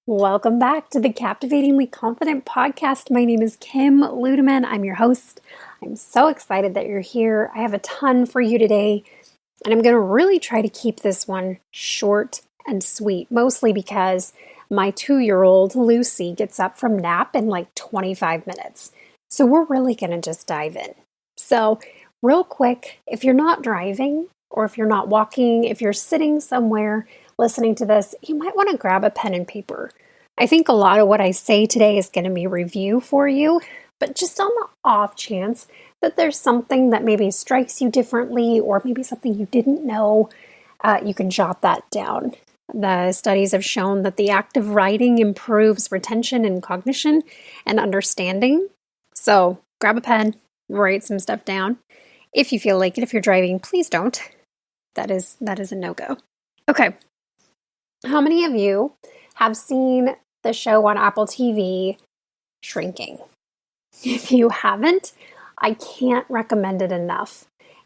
Welcome back to the Captivatingly Confident podcast. My name is Kim Ludeman. I'm your host. I'm so excited that you're here. I have a ton for you today, and I'm going to really try to keep this one short and sweet, mostly because my 2-year-old Lucy gets up from nap in like 25 minutes. So we're really going to just dive in. So real quick, if you're not driving or if you're not walking, if you're sitting somewhere listening to this, you might want to grab a pen and paper. I think a lot of what I say today is going to be review for you, but just on the off chance that there's something that maybe strikes you differently or maybe something you didn't know, you can jot that down. The studies have shown that the act of writing improves retention and cognition and understanding. So grab a pen, write some stuff down. If you feel like it, if you're driving, please don't. That is a no-go. Okay. How many of you have seen the show on Apple TV, Shrinking? If you haven't, I can't recommend it enough.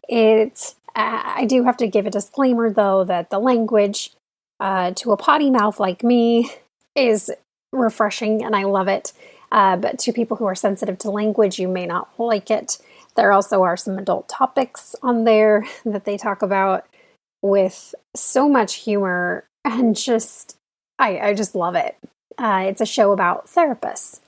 I do have to give a disclaimer, though, that the language to a potty mouth like me is refreshing and I love it. But to people who are sensitive to language, you may not like it. There also are some adult topics on there that they talk about with so much humor and I just love it. It's a show about therapists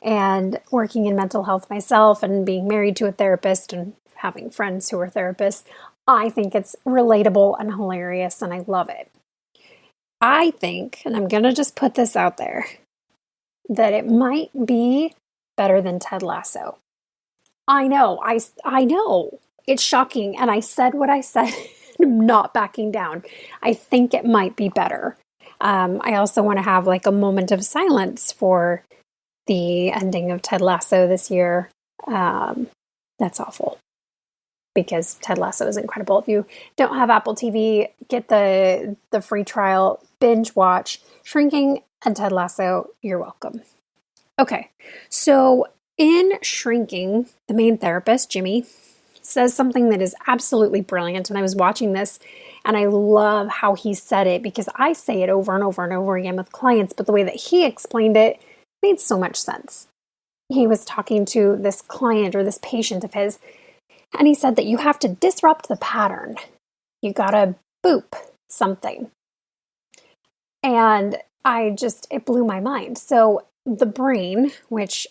and working in mental health myself and being married to a therapist and having friends who are therapists. I think it's relatable and hilarious and I love it. I think, and I'm going to just put this out there, that it might be better than Ted Lasso. I know, I know. It's shocking, and I said what I said. I'm not backing down. I think it might be better. I also want to have like a moment of silence for the ending of Ted Lasso this year. That's awful because Ted Lasso is incredible. If you don't have Apple TV, get the free trial, binge watch Shrinking and Ted Lasso. You're welcome. Okay, so in Shrinking, the main therapist, Jimmy, says something that is absolutely brilliant. And I was watching this and I love how he said it because I say it over and over and over again with clients, but the way that he explained it made so much sense. He was talking to this client or this patient of his, and he said that you have to disrupt the pattern. You gotta boop something. And it blew my mind. So the brain, which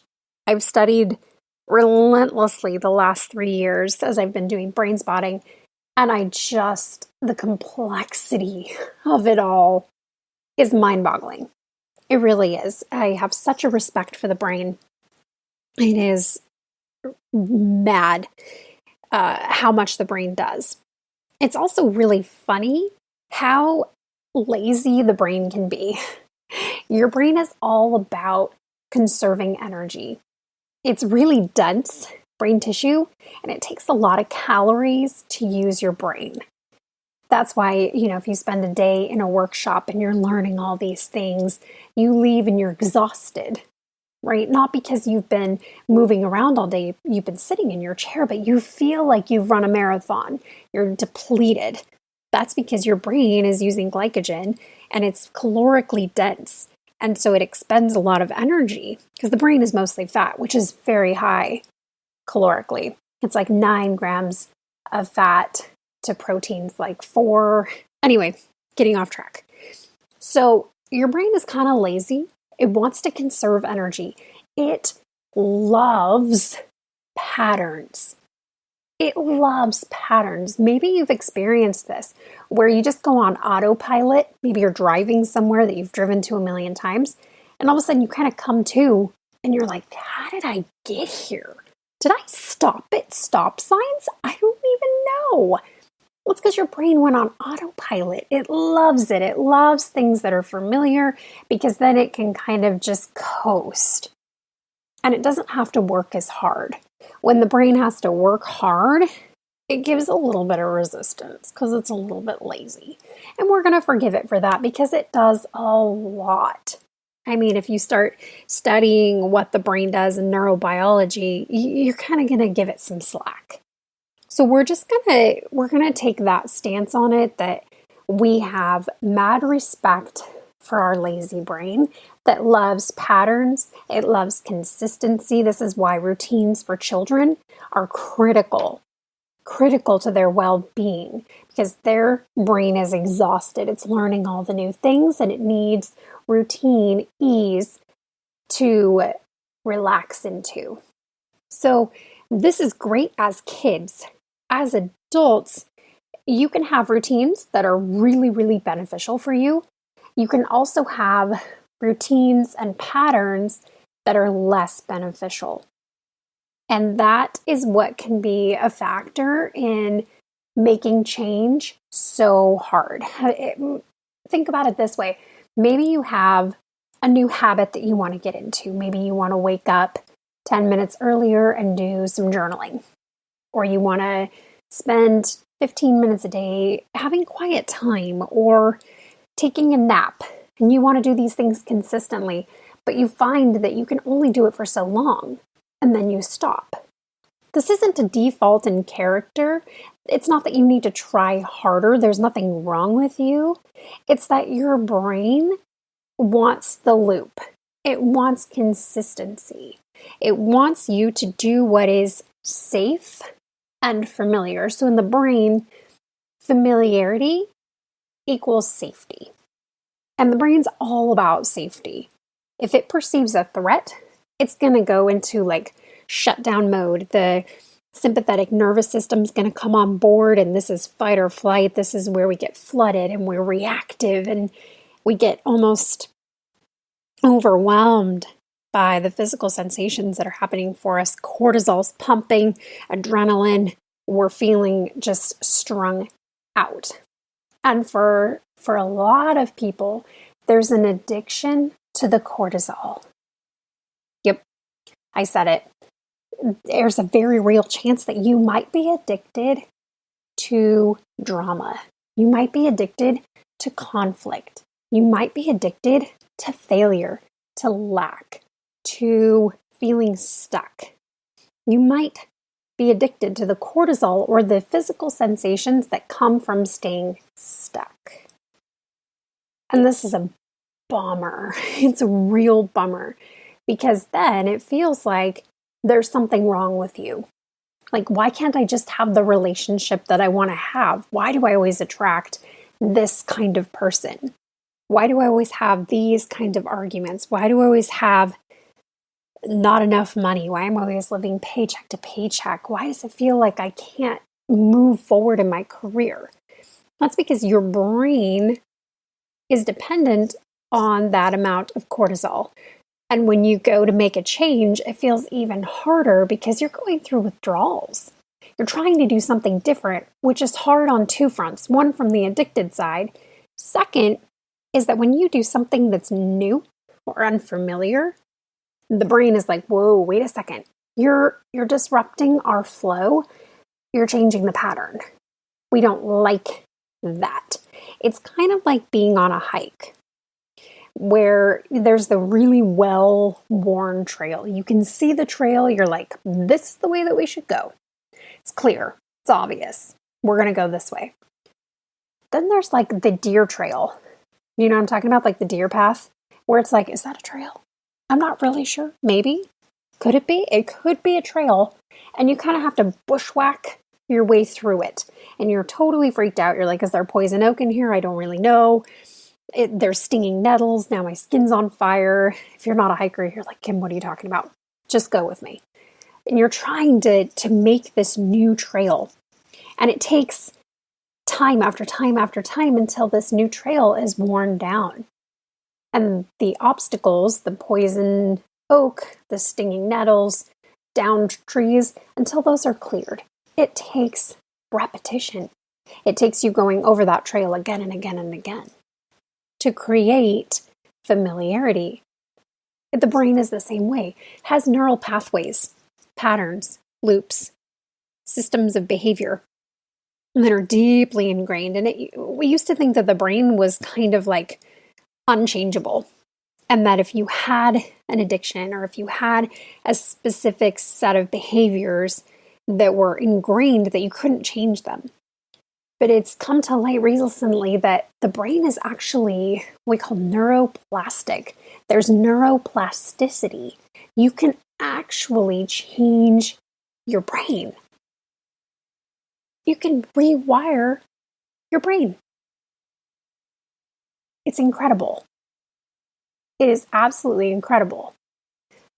I've studied relentlessly the last 3 years as I've been doing brain spotting. And the complexity of it all is mind-boggling. It really is. I have such a respect for the brain. It is mad how much the brain does. It's also really funny how lazy the brain can be. Your brain is all about conserving energy. It's really dense brain tissue, and it takes a lot of calories to use your brain. That's why, if you spend a day in a workshop and you're learning all these things, you leave and you're exhausted, right? Not because you've been moving around all day, you've been sitting in your chair, but you feel like you've run a marathon. You're depleted. That's because your brain is using glycogen and it's calorically dense. And so it expends a lot of energy because the brain is mostly fat, which is very high calorically. It's like 9 grams of fat to proteins like 4. Anyway, getting off track. So your brain is kind of lazy. It wants to conserve energy. It loves patterns. It loves patterns. Maybe you've experienced this where you just go on autopilot. Maybe you're driving somewhere that you've driven to a million times, and all of a sudden you kind of come to and you're like, how did I get here? Did I stop at stop signs? I don't even know. Well, it's because your brain went on autopilot. It loves it. It loves things that are familiar because then it can kind of just coast. And it doesn't have to work as hard. When the brain has to work hard, it gives a little bit of resistance because it's a little bit lazy. And we're going to forgive it for that because it does a lot. I mean, if you start studying what the brain does in neurobiology, you're kind of going to give it some slack. So we're going to take that stance on it that we have mad respect for our lazy brain that loves patterns. It loves consistency. This is why routines for children are critical to their well-being, because their brain is exhausted. It's learning all the new things and it needs routine, ease to relax into. So this is great as kids. As adults, you can have routines that are really, really beneficial for you. You can also have routines and patterns that are less beneficial. And that is what can be a factor in making change so hard. Think about it this way. Maybe you have a new habit that you want to get into. Maybe you want to wake up 10 minutes earlier and do some journaling. Or you want to spend 15 minutes a day having quiet time or taking a nap. And you want to do these things consistently, but you find that you can only do it for so long. And then you stop. This isn't a default in character. It's not that you need to try harder. There's nothing wrong with you. It's that your brain wants the loop. It wants consistency. It wants you to do what is safe and familiar. So in the brain, familiarity equals safety. And the brain's all about safety. If it perceives a threat, it's going to go into shutdown mode. The sympathetic nervous system's going to come on board, and this is fight or flight. This is where we get flooded and we're reactive and we get almost overwhelmed by the physical sensations that are happening for us. Cortisol's pumping, adrenaline, we're feeling just strung out. And for a lot of people, there's an addiction to the cortisol. Yep, I said it. There's a very real chance that you might be addicted to drama. You might be addicted to conflict. You might be addicted to failure, to lack, to feeling stuck. You might be addicted to the cortisol or the physical sensations that come from staying stuck. And this is a bummer. It's a real bummer, because then it feels like there's something wrong with you. Like, why can't I just have the relationship that I want to have? Why do I always attract this kind of person? Why do I always have these kind of arguments? Why do I always have not enough money? Why am I always living paycheck to paycheck? Why does it feel like I can't move forward in my career? That's because your brain is dependent on that amount of cortisol. And when you go to make a change, it feels even harder because you're going through withdrawals. You're trying to do something different, which is hard on two fronts. One, from the addicted side. Second, is that when you do something that's new or unfamiliar, the brain is like, whoa, wait a second. You're disrupting our flow. You're changing the pattern. We don't like that. It's kind of like being on a hike where there's the really well-worn trail. You can see the trail. You're like, this is the way that we should go. It's clear. It's obvious. We're going to go this way. Then there's like the deer trail. You know what I'm talking about? Like the deer path, where it's like, is that a trail? I'm not really sure. Maybe. Could it be? It could be a trail. And you kind of have to bushwhack your way through it. And you're totally freaked out. You're like, is there poison oak in here? I don't really know. There's stinging nettles. Now my skin's on fire. If you're not a hiker, you're like, Kim, what are you talking about? Just go with me. And you're trying to make this new trail. And it takes time after time after time until this new trail is worn down. And the obstacles, the poison oak, the stinging nettles, downed trees, until those are cleared. It takes repetition. It takes you going over that trail again and again and again to create familiarity. The brain is the same way. It has neural pathways, patterns, loops, systems of behavior that are deeply ingrained. And we used to think that the brain was kind of like unchangeable. And that if you had an addiction or if you had a specific set of behaviors that were ingrained, that you couldn't change them. But it's come to light recently that the brain is actually what we call neuroplastic. There's neuroplasticity. You can actually change your brain. You can rewire your brain. It's incredible. It is absolutely incredible.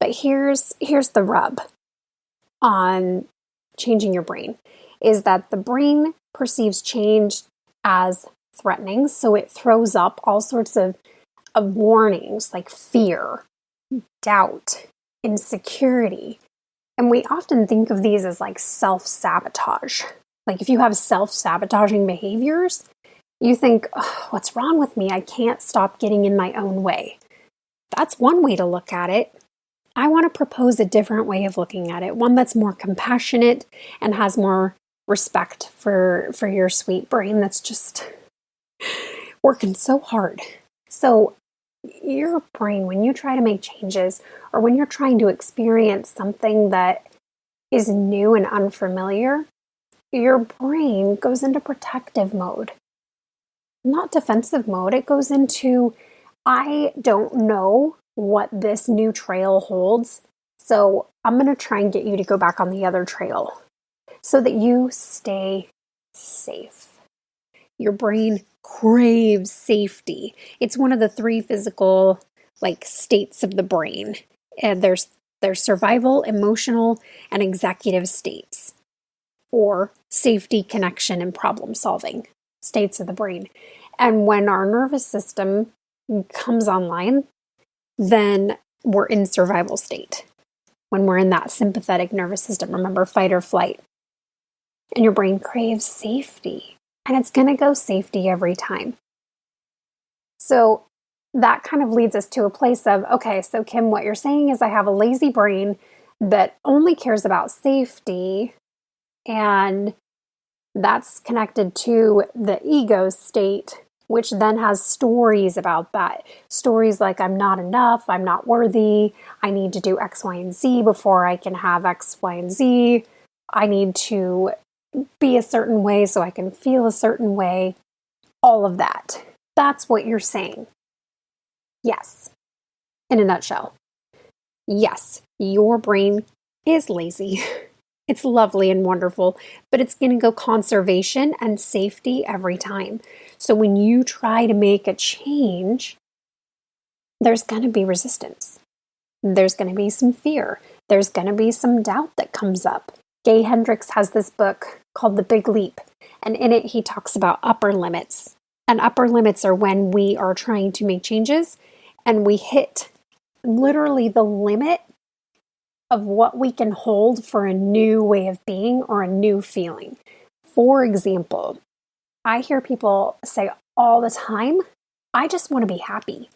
But here's the rub on changing your brain, is that the brain perceives change as threatening, so it throws up all sorts of warnings like fear, doubt, insecurity. And we often think of these as like self-sabotage. Like if you have self-sabotaging behaviors, you think, oh, what's wrong with me? I can't stop getting in my own way. That's one way to look at it. I want to propose a different way of looking at it, one that's more compassionate and has more respect for your sweet brain that's just working so hard. So your brain, when you try to make changes or when you're trying to experience something that is new and unfamiliar, your brain goes into protective mode, not defensive mode. It goes into, I don't know what this new trail holds, so I'm going to try and get you to go back on the other trail so that you stay safe. Your brain craves safety. It's one of the 3 physical states of the brain. And there's survival, emotional, and executive states, or safety, connection, and problem solving states of the brain. And when our nervous system comes online, then we're in survival state. When we're in that sympathetic nervous system, remember, fight or flight. And your brain craves safety. And it's going to go safety every time. So that kind of leads us to a place of, okay, so Kim, what you're saying is I have a lazy brain that only cares about safety, and that's connected to the ego state, which then has stories about that. Stories like, I'm not enough, I'm not worthy, I need to do X, Y, and Z before I can have X, Y, and Z. I need to be a certain way so I can feel a certain way. All of that. That's what you're saying. Yes. In a nutshell. Yes, your brain is lazy. It's lovely and wonderful, but it's going to go conservation and safety every time. So when you try to make a change, there's going to be resistance. There's going to be some fear. There's going to be some doubt that comes up. Gay Hendricks has this book called The Big Leap, and in it he talks about upper limits. And upper limits are when we are trying to make changes and we hit literally the limit of what we can hold for a new way of being or a new feeling. For example, I hear people say all the time, I just want to be happy.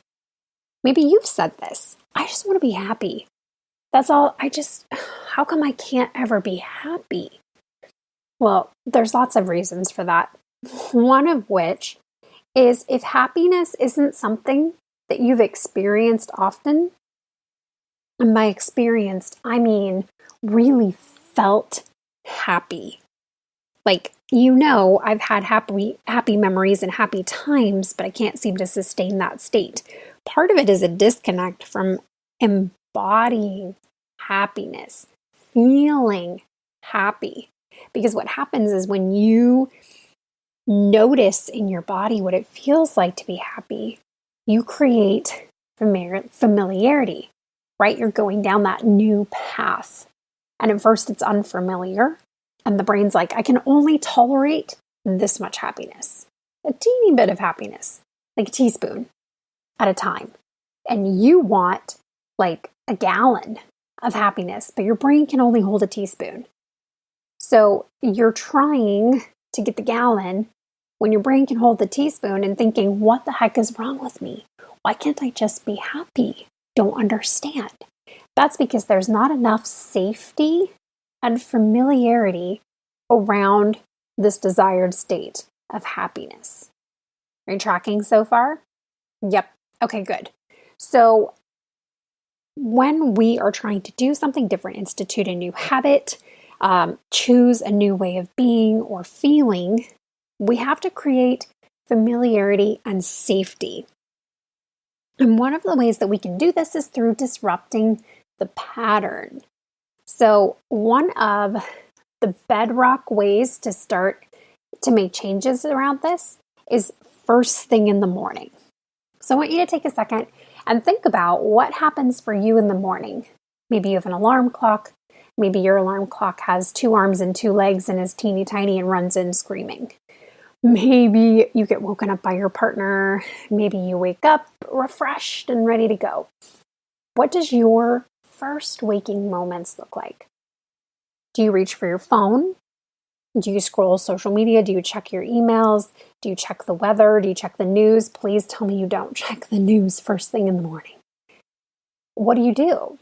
Maybe you've said this. I just want to be happy. That's all. How come I can't ever be happy? Well, there's lots of reasons for that. One of which is if happiness isn't something that you've experienced often, and by experienced, I mean really felt happy. I've had happy memories and happy times, but I can't seem to sustain that state. Part of it is a disconnect from embodying happiness, feeling happy. Because what happens is when you notice in your body what it feels like to be happy, you create familiarity, right? You're going down that new path. And at first it's unfamiliar. And the brain's like, I can only tolerate this much happiness. A teeny bit of happiness, like a teaspoon at a time. And you want like a gallon of happiness, but your brain can only hold a teaspoon. So you're trying to get the gallon when your brain can hold the teaspoon and thinking, what the heck is wrong with me? Why can't I just be happy? Don't understand. That's because there's not enough safety and familiarity around this desired state of happiness. Are you tracking so far? Yep. Okay, good. So when we are trying to do something different, institute a new habit, choose a new way of being or feeling, We have to create familiarity and safety. And one of the ways that we can do this is through disrupting the pattern. So one of the bedrock ways to start to make changes around this is first thing in the morning. So I want you to take a second and think about what happens for you in the morning. Maybe you have an alarm clock. Maybe your alarm clock has 2 arms and 2 legs and is teeny tiny and runs in screaming. Maybe you get woken up by your partner. Maybe you wake up refreshed and ready to go. What does your first waking moments look like? Do you reach for your phone? Do you scroll social media? Do you check your emails? Do you check the weather? Do you check the news? Please tell me you don't check the news first thing in the morning. What do you do?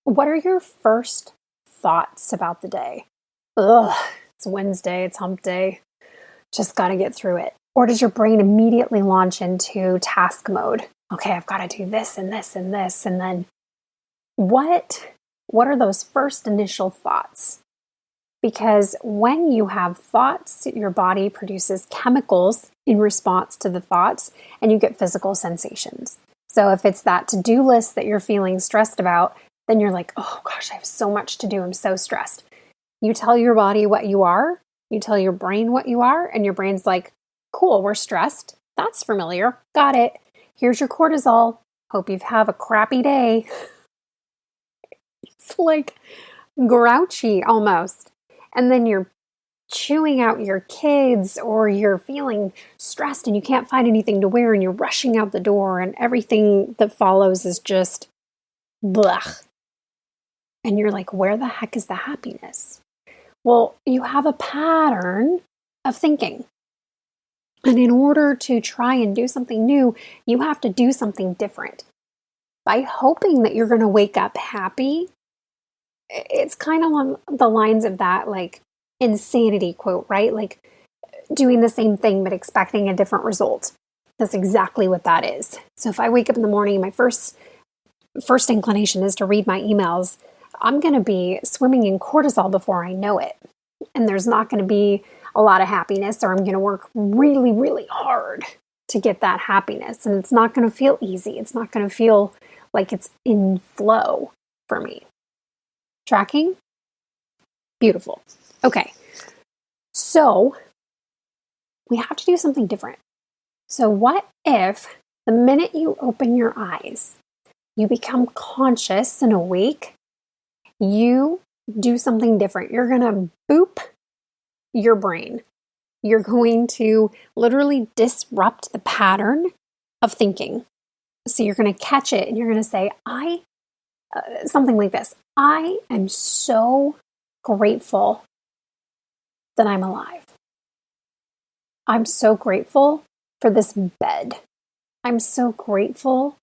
What are your first thoughts about the day? Ugh, it's Wednesday, it's hump day. Just got to get through it. Or does your brain immediately launch into task mode? Okay, I've got to do this and this and this. And then what are those first initial thoughts? Because when you have thoughts, your body produces chemicals in response to the thoughts, and you get physical sensations. So if it's that to-do list that you're feeling stressed about, then you're like, oh gosh, I have so much to do. I'm so stressed. You tell your body what you are, you tell your brain what you are, and your brain's like, cool, we're stressed. That's familiar. Got it. Here's your cortisol. Hope you have a crappy day. It's like grouchy almost. And then you're chewing out your kids, or you're feeling stressed and you can't find anything to wear and you're rushing out the door, and everything that follows is just blah. And you're like, where the heck is the happiness? Well, you have a pattern of thinking. And in order to try and do something new, you have to do something different. By hoping that you're going to wake up happy, it's kind of along the lines of that like insanity quote, right? Like doing the same thing but expecting a different result. That's exactly what that is. So if I wake up in the morning, my first inclination is to read my emails, I'm going to be swimming in cortisol before I know it. And there's not going to be a lot of happiness, or I'm going to work really, really hard to get that happiness. And it's not going to feel easy. It's not going to feel like it's in flow for me. Tracking? Beautiful. Okay. So we have to do something different. So what if the minute you open your eyes, you become conscious and awake, you do something different? You're going to boop your brain. You're going to literally disrupt the pattern of thinking. So you're going to catch it and you're going to say, something like this. I am so grateful that I'm alive. I'm so grateful for this bed. I'm so grateful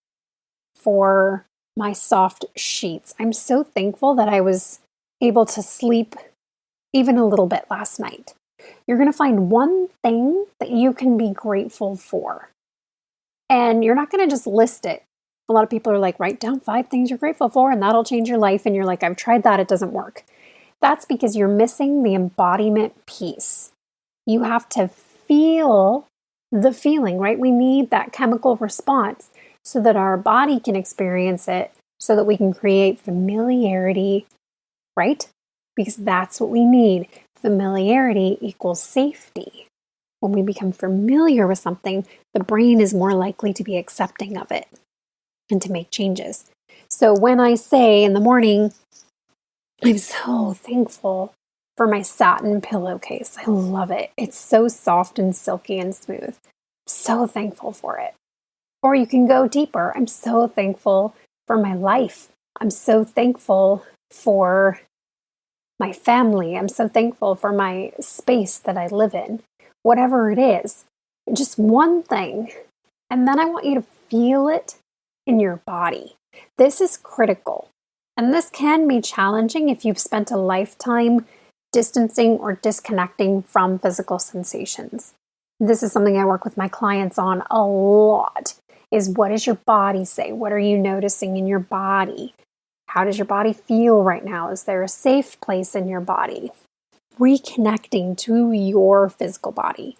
for my soft sheets. I'm so thankful that I was able to sleep even a little bit last night. You're going to find one thing that you can be grateful for. And you're not going to just list it. A lot of people are like, write down 5 things you're grateful for and that'll change your life. And you're like, I've tried that. It doesn't work. That's because you're missing the embodiment piece. You have to feel the feeling, right? We need that chemical response so that our body can experience it, so that we can create familiarity, right? Because that's what we need. Familiarity equals safety. When we become familiar with something, the brain is more likely to be accepting of it and to make changes. So when I say in the morning, I'm so thankful for my satin pillowcase. I love it. It's so soft and silky and smooth. So thankful for it. Or you can go deeper. I'm so thankful for my life. I'm so thankful for my family. I'm so thankful for my space that I live in. Whatever it is, just one thing. And then I want you to feel it in your body. This is critical. And this can be challenging if you've spent a lifetime distancing or disconnecting from physical sensations. This is something I work with my clients on a lot, is what does your body say? What are you noticing in your body? How does your body feel right now? Is there a safe place in your body? reconnecting to your physical body.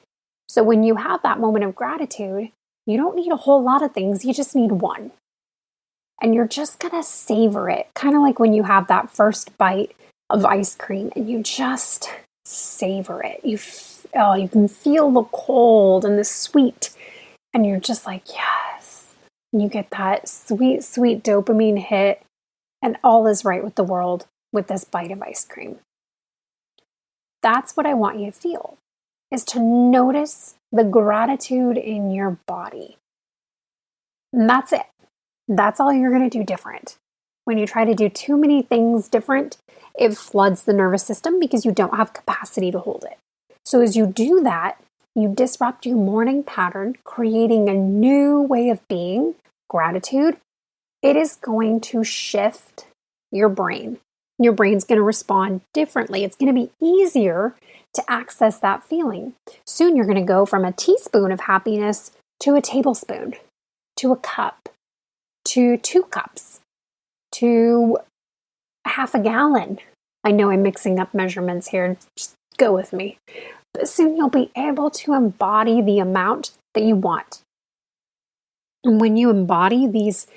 So when you have that moment of gratitude, you don't need a whole lot of things, you just need one. And you're just gonna savor it, kind of like when you have that first bite of ice cream and you just savor it. You can feel the cold and the sweet, and you're just like, yes. And you get that sweet, sweet dopamine hit, and all is right with the world with this bite of ice cream. That's what I want you to feel, is to notice the gratitude in your body. And that's it. That's all you're going to do different. When you try to do too many things different, it floods the nervous system because you don't have capacity to hold it. So as you do that, you disrupt your morning pattern, creating a new way of being, gratitude. It is going to shift your brain. Your brain's going to respond differently. It's going to be easier to access that feeling. Soon you're going to go from a teaspoon of happiness to a tablespoon, to a cup, to 2 cups, to half a gallon. I know I'm mixing up measurements here. Just go with me. But soon you'll be able to embody the amount that you want. And when you embody these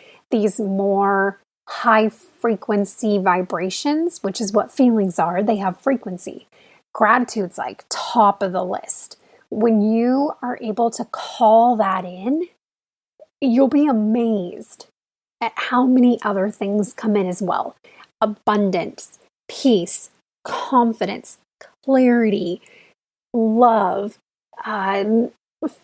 more high frequency vibrations, which is what feelings are, they have frequency. Gratitude's like top of the list. When you are able to call that in, you'll be amazed at how many other things come in as well. Abundance, peace, confidence, clarity, love,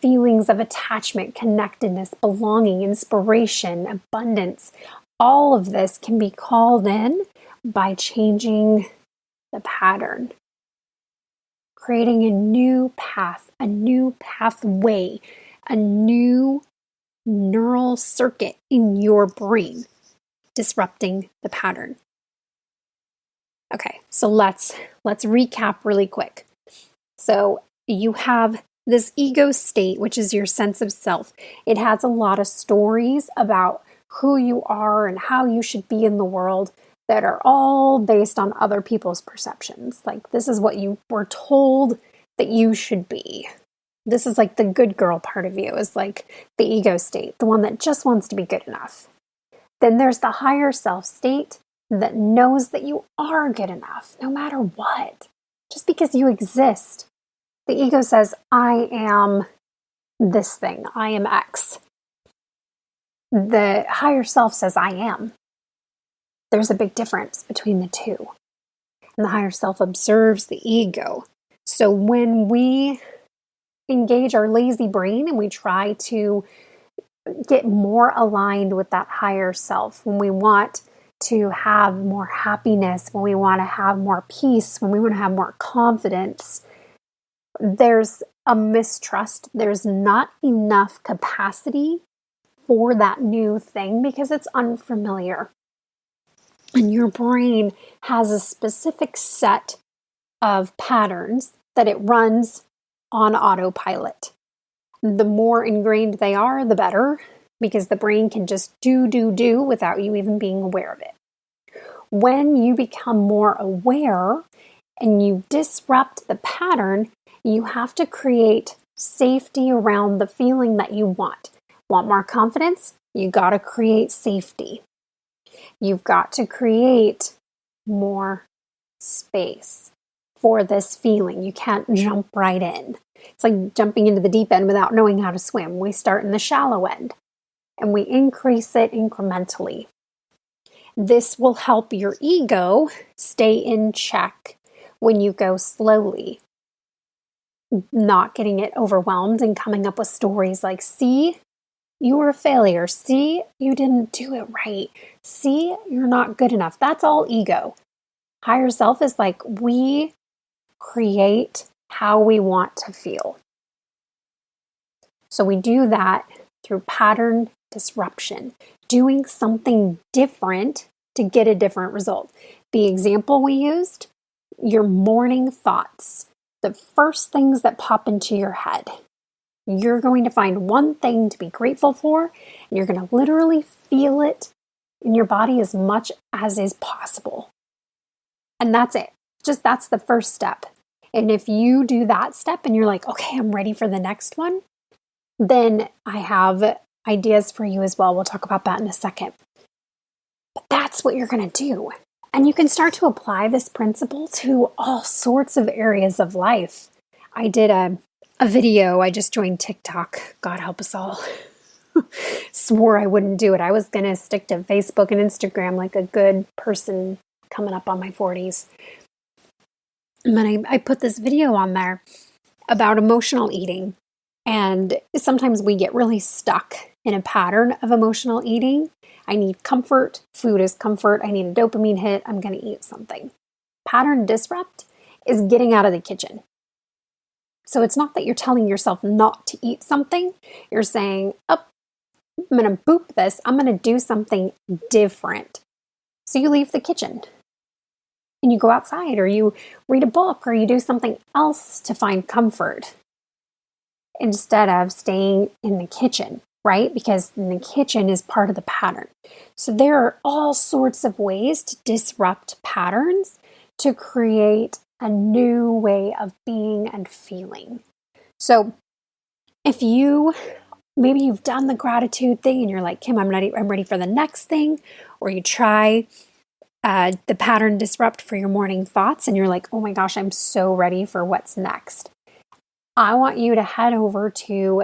feelings of attachment, connectedness, belonging, inspiration, abundance. All of this can be called in by changing the pattern, creating a new path, a new pathway, a new neural circuit in your brain, disrupting the pattern. Okay, so let's recap really quick. So you have this ego state, which is your sense of self. It has a lot of stories about who you are and how you should be in the world that are all based on other people's perceptions. Like, this is what you were told that you should be. This is like the good girl part of you, is like the ego state, the one that just wants to be good enough. Then there's the higher self state that knows that you are good enough, no matter what. Just because you exist. The ego says, I am this thing. I am X. The higher self says, I am. There's a big difference between the two. And the higher self observes the ego. So when we engage our lazy brain and we try to get more aligned with that higher self, when we want to have more happiness, when we want to have more peace, when we want to have more confidence, there's a mistrust. There's not enough capacity for that new thing because it's unfamiliar. And your brain has a specific set of patterns that it runs on autopilot. The more ingrained they are, the better, because the brain can just do without you even being aware of it. When you become more aware and you disrupt the pattern, you have to create safety around the feeling that you want. Want more confidence? You got to create safety. You've got to create more space for this feeling. You can't jump right in. It's like jumping into the deep end without knowing how to swim. We start in the shallow end and we increase it incrementally. This will help your ego stay in check when you go slowly, not getting it overwhelmed and coming up with stories like, see, you were a failure. See, you didn't do it right. See, you're not good enough. That's all ego. Higher self is like, we create how we want to feel. So we do that through pattern disruption, doing something different to get a different result. The example we used, your morning thoughts, the first things that pop into your head. You're going to find one thing to be grateful for, and you're going to literally feel it in your body as much as is possible. And that's it. That's the first step. And if you do that step and you're like, okay, I'm ready for the next one, then I have ideas for you as well. We'll talk about that in a second. But that's what you're going to do. And you can start to apply this principle to all sorts of areas of life. I did a video. I just joined TikTok. God help us all. Swore I wouldn't do it. I was going to stick to Facebook and Instagram like a good person coming up on my 40s. And then I put this video on there about emotional eating. And sometimes we get really stuck in a pattern of emotional eating. I need comfort. Food is comfort. I need a dopamine hit. I'm going to eat something. Pattern disrupt is getting out of the kitchen. So it's not that you're telling yourself not to eat something. You're saying, oh, I'm going to boop this. I'm going to do something different. So you leave the kitchen and you go outside, or you read a book, or you do something else to find comfort instead of staying in the kitchen, right? Because the kitchen is part of the pattern. So there are all sorts of ways to disrupt patterns to create a new way of being and feeling. So if maybe you've done the gratitude thing and you're like, Kim, I'm ready for the next thing, or you try the pattern disrupt for your morning thoughts and you're like, oh my gosh, I'm so ready for what's next. I want you to head over to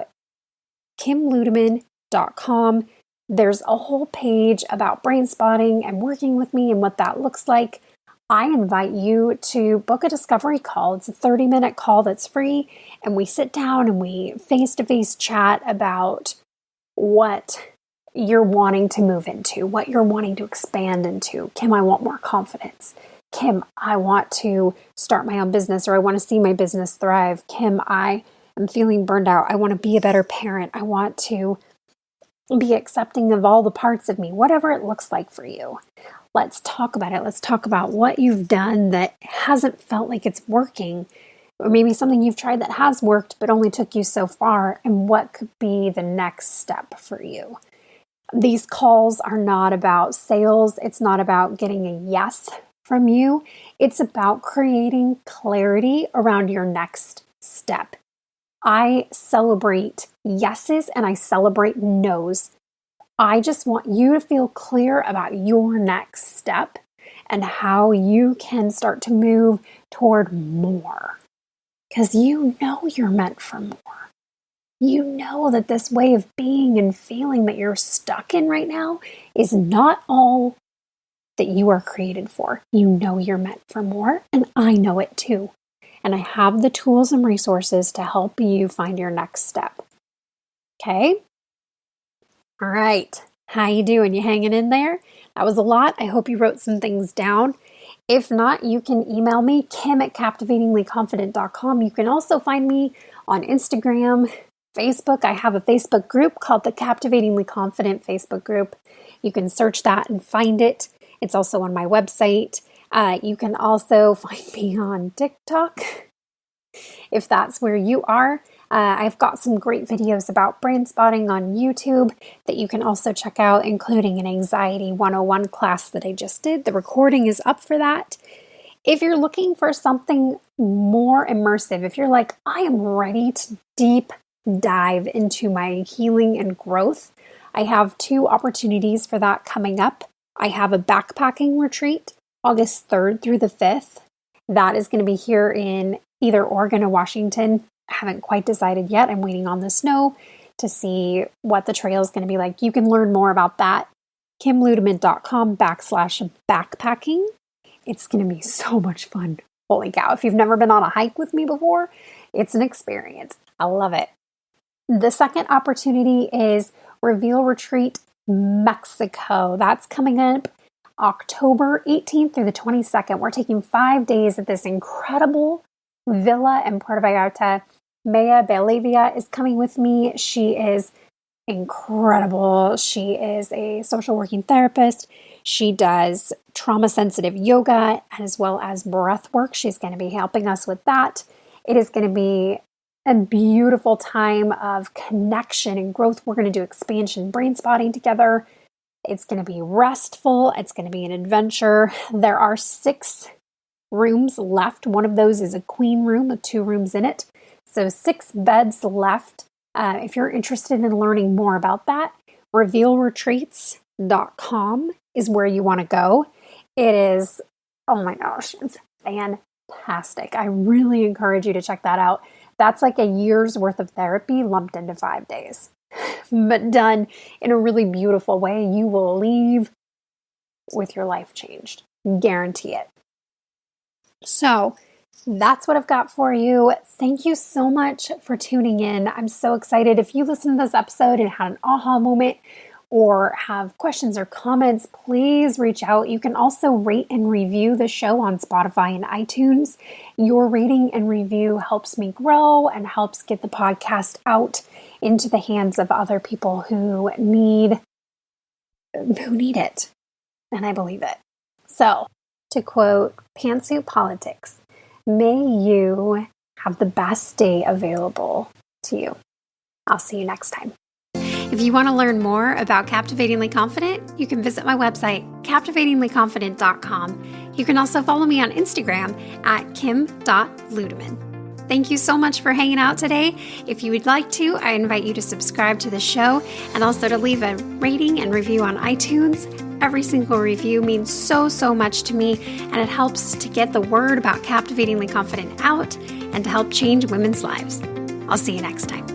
kimludeman.com. There's a whole page about brain spotting and working with me and what that looks like. I invite you to book a discovery call. It's a 30-minute call that's free, and we sit down and we face-to-face chat about what you're wanting to move into, what you're wanting to expand into. Kim, I want more confidence. Kim, I want to start my own business, or I want to see my business thrive. Kim, I am feeling burned out. I want to be a better parent. I want to be accepting of all the parts of me, whatever it looks like for you. Let's talk about it. Let's talk about what you've done that hasn't felt like it's working, or maybe something you've tried that has worked but only took you so far, and what could be the next step for you. These calls are not about sales. It's not about getting a yes from you. It's about creating clarity around your next step. I celebrate yeses and I celebrate nos. I just want you to feel clear about your next step and how you can start to move toward more. Because you know you're meant for more. You know that this way of being and feeling that you're stuck in right now is not all that you are created for. You know you're meant for more, and I know it too. And I have the tools and resources to help you find your next step. Okay? All right. How you doing? You hanging in there? That was a lot. I hope you wrote some things down. If not, you can email me, kim@captivatinglyconfident.com. You can also find me on Instagram, Facebook. I have a Facebook group called the Captivatingly Confident Facebook group. You can search that and find it. It's also on my website. You can also find me on TikTok if that's where you are. I've got some great videos about brain spotting on YouTube that you can also check out, including an Anxiety 101 class that I just did. The recording is up for that. If you're looking for something more immersive, if you're like, I am ready to deep dive into my healing and growth, I have 2 opportunities for that coming up. I have a backpacking retreat August 3rd through the 5th. That is going to be here in either Oregon or Washington. I haven't quite decided yet. I'm waiting on the snow to see what the trail is going to be like. You can learn more about that. kimludeman.com/backpacking. It's going to be so much fun. Holy cow. If you've never been on a hike with me before, it's an experience. I love it. The second opportunity is Reveal Retreat Mexico. That's coming up October 18th through the 22nd. We're taking 5 days at this incredible villa in Puerto Vallarta. Maya Belavia is coming with me. She is incredible. She is a social working therapist. She does trauma-sensitive yoga as well as breath work. She's going to be helping us with that. It is going to be a beautiful time of connection and growth. We're going to do expansion brain spotting together. It's going to be restful. It's going to be an adventure. There are 6 rooms left. One of those is a queen room with 2 rooms in it. So 6 beds left. If you're interested in learning more about that, revealretreats.com is where you want to go. It is, oh my gosh, it's fantastic. I really encourage you to check that out. That's like a year's worth of therapy lumped into 5 days, but done in a really beautiful way. You will leave with your life changed. Guarantee it. So that's what I've got for you. Thank you so much for tuning in. I'm so excited. If you listen to this episode and had an aha moment or have questions or comments, please reach out. You can also rate and review the show on Spotify and iTunes. Your rating and review helps me grow and helps get the podcast out into the hands of other people who need it. And I believe it. So, to quote Pantsuit Politics, may you have the best day available to you. I'll see you next time. If you want to learn more about Captivatingly Confident, you can visit my website, captivatinglyconfident.com. You can also follow me on Instagram at kim.ludeman. Thank you so much for hanging out today. If you would like to, I invite you to subscribe to the show and also to leave a rating and review on iTunes. Every single review means so much to me, and it helps to get the word about Captivatingly Confident out and to help change women's lives. I'll see you next time.